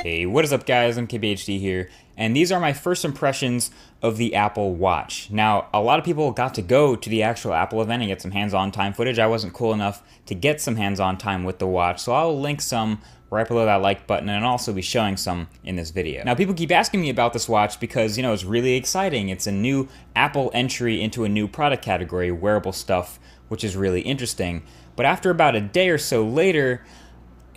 Hey, what is up guys? I'm KBHD here, and these are my first impressions of the Apple Watch. Now, a lot of people got to go to the actual Apple event and get some hands-on time footage. I wasn't cool enough to get some hands-on time with the watch, so I'll link some right below that like button, and I'll also be showing some in this video. Now, people keep asking me about this watch because, it's really exciting. It's a new Apple entry into a new product category, wearable stuff, which is really interesting. But after about a day or so later,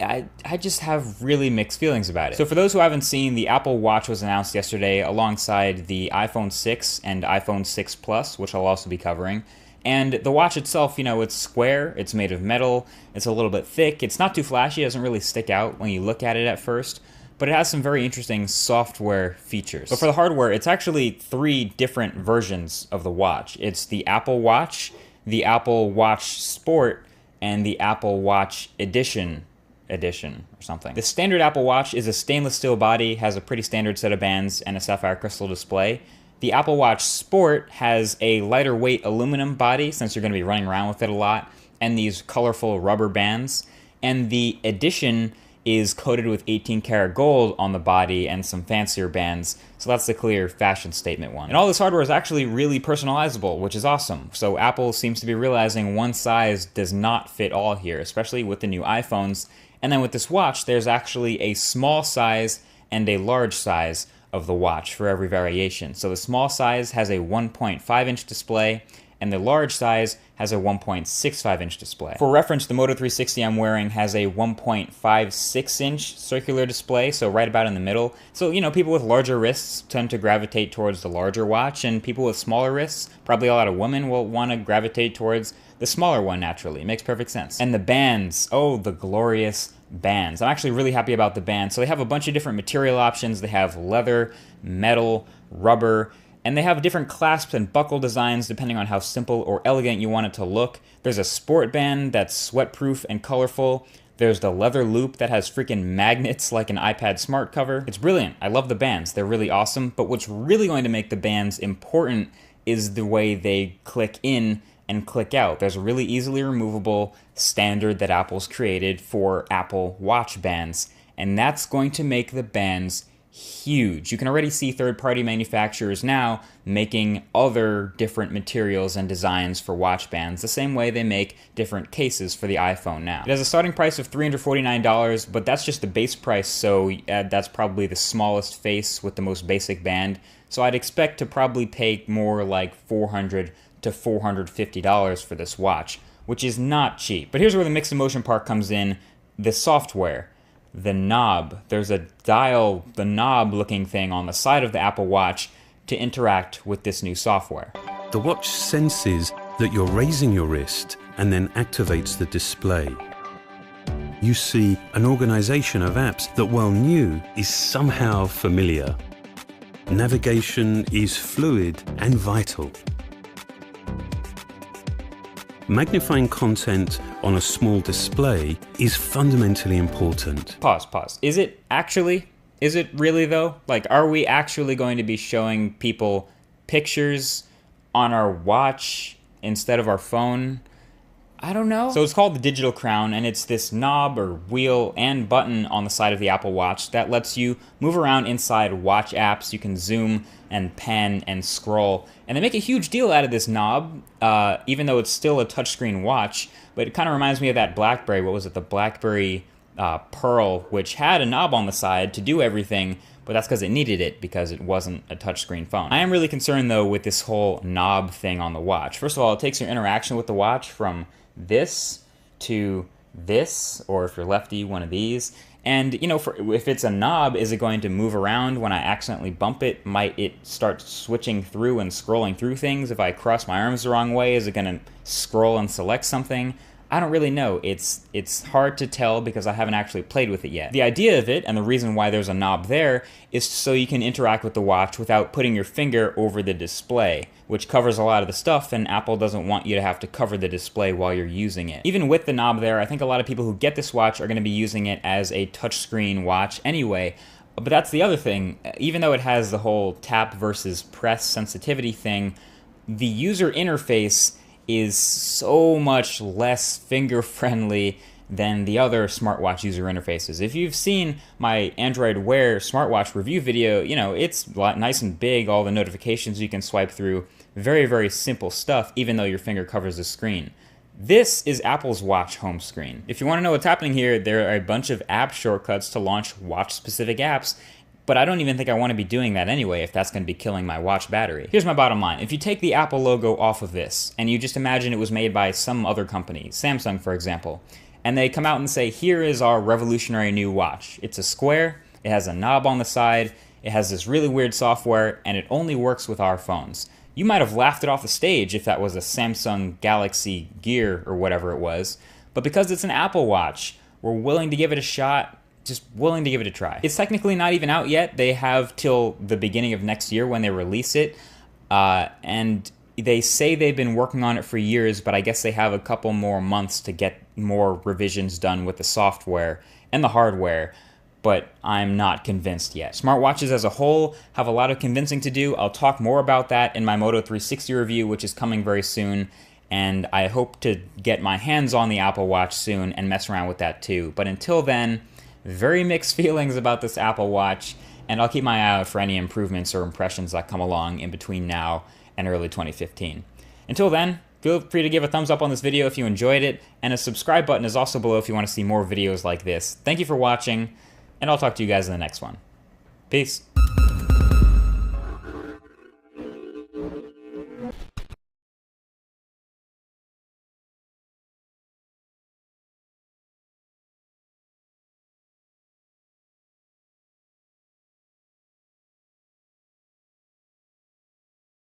I just have really mixed feelings about it. So for those who haven't seen, the Apple Watch was announced yesterday alongside the iPhone 6 and iPhone 6 Plus, which I'll also be covering. And the watch itself, it's square, it's made of metal, it's a little bit thick, it's not too flashy, it doesn't really stick out when you look at it at first, but it has some very interesting software features. But for the hardware, it's actually 3 different versions of the watch. It's the Apple Watch, the Apple Watch Sport, and the Apple Watch Edition or something. The standard Apple Watch is a stainless steel body, has a pretty standard set of bands, and a sapphire crystal display. The Apple Watch Sport has a lighter weight aluminum body, since you're going to be running around with it a lot, and these colorful rubber bands. And the Edition is coated with 18 karat gold on the body and some fancier bands, so that's the clear fashion statement one. And all this hardware is actually really personalizable, which is awesome. So Apple seems to be realizing one size does not fit all here, especially with the new iPhones. And then with this watch, there's actually a small size and a large size of the watch for every variation. So the small size has a 1.5-inch display, and the large size has a 1.65-inch display. For reference, the Moto 360 I'm wearing has a 1.56-inch circular display, so right about in the middle. So, people with larger wrists tend to gravitate towards the larger watch, and people with smaller wrists, probably a lot of women, will want to gravitate towards the smaller one naturally. It makes perfect sense. And the bands, oh, the glorious bands. I'm actually really happy about the bands. So they have a bunch of different material options. They have leather, metal, rubber, and they have different clasps and buckle designs depending on how simple or elegant you want it to look. There's a sport band that's sweat-proof and colorful. There's the leather loop that has freaking magnets like an iPad smart cover. It's brilliant. I love the bands. They're really awesome. But what's really going to make the bands important is the way they click in and click out. There's a really easily removable standard that Apple's created for Apple Watch bands, and that's going to make the bands huge. You can already see third-party manufacturers now making other different materials and designs for watch bands, the same way they make different cases for the iPhone now. It has a starting price of $349, but that's just the base price, so that's probably the smallest face with the most basic band. So I'd expect to probably pay more like $400 to $450 for this watch, which is not cheap. But here's where the mixed emotion part comes in: the software. The knob. There's a dial, the knob looking thing on the side of the Apple Watch to interact with this new software. The watch senses that you're raising your wrist and then activates the display. You see an organization of apps that, while new, is somehow familiar. Navigation is fluid and vital. Magnifying content on a small display is fundamentally important. Pause. Is it actually? Is it really though? Like, are we actually going to be showing people pictures on our watch instead of our phone? I don't know. So it's called the Digital Crown, and it's this knob or wheel and button on the side of the Apple Watch that lets you move around inside watch apps. You can zoom and pan and scroll. And they make a huge deal out of this knob, even though it's still a touchscreen watch. But it kind of reminds me of that BlackBerry, what was it, the BlackBerry Pearl, which had a knob on the side to do everything, but that's because it needed it, because it wasn't a touchscreen phone. I am really concerned, though, with this whole knob thing on the watch. First of all, it takes your interaction with the watch from this to this, or if you're lefty, one of these. And, if it's a knob, is it going to move around when I accidentally bump it? Might it start switching through and scrolling through things? If I cross my arms the wrong way, is it going to scroll and select something? I don't really know. It's hard to tell because I haven't actually played with it yet. The idea of it, and the reason why there's a knob there, is so you can interact with the watch without putting your finger over the display, which covers a lot of the stuff, and Apple doesn't want you to have to cover the display while you're using it. Even with the knob there, I think a lot of people who get this watch are going to be using it as a touchscreen watch anyway. But that's the other thing. Even though it has the whole tap versus press sensitivity thing, the user interface is so much less finger friendly than the other smartwatch user interfaces. If you've seen my Android Wear smartwatch review video, you know, it's nice and big, all the notifications you can swipe through. Very, very simple stuff, even though your finger covers the screen. This is Apple's watch home screen. If you want to know what's happening here, there are a bunch of app shortcuts to launch watch-specific apps, but I don't even think I want to be doing that anyway if that's going to be killing my watch battery. Here's my bottom line. If you take the Apple logo off of this, and you just imagine it was made by some other company, Samsung for example, and they come out and say, here is our revolutionary new watch. It's a square, it has a knob on the side, it has this really weird software, and it only works with our phones. You might have laughed it off the stage if that was a Samsung Galaxy Gear or whatever it was, but because it's an Apple Watch, we're willing to give it a shot, just willing to give it a try. It's technically not even out yet. They have till the beginning of next year when they release it, and they say they've been working on it for years, but I guess they have a couple more months to get more revisions done with the software and the hardware, but I'm not convinced yet. Smartwatches as a whole have a lot of convincing to do. I'll talk more about that in my Moto 360 review, which is coming very soon, and I hope to get my hands on the Apple Watch soon and mess around with that too. But until then, very mixed feelings about this Apple Watch, and I'll keep my eye out for any improvements or impressions that come along in between now and early 2015. Until then, feel free to give a thumbs up on this video if you enjoyed it, and a subscribe button is also below if you want to see more videos like this. Thank you for watching, and I'll talk to you guys in the next one. Peace.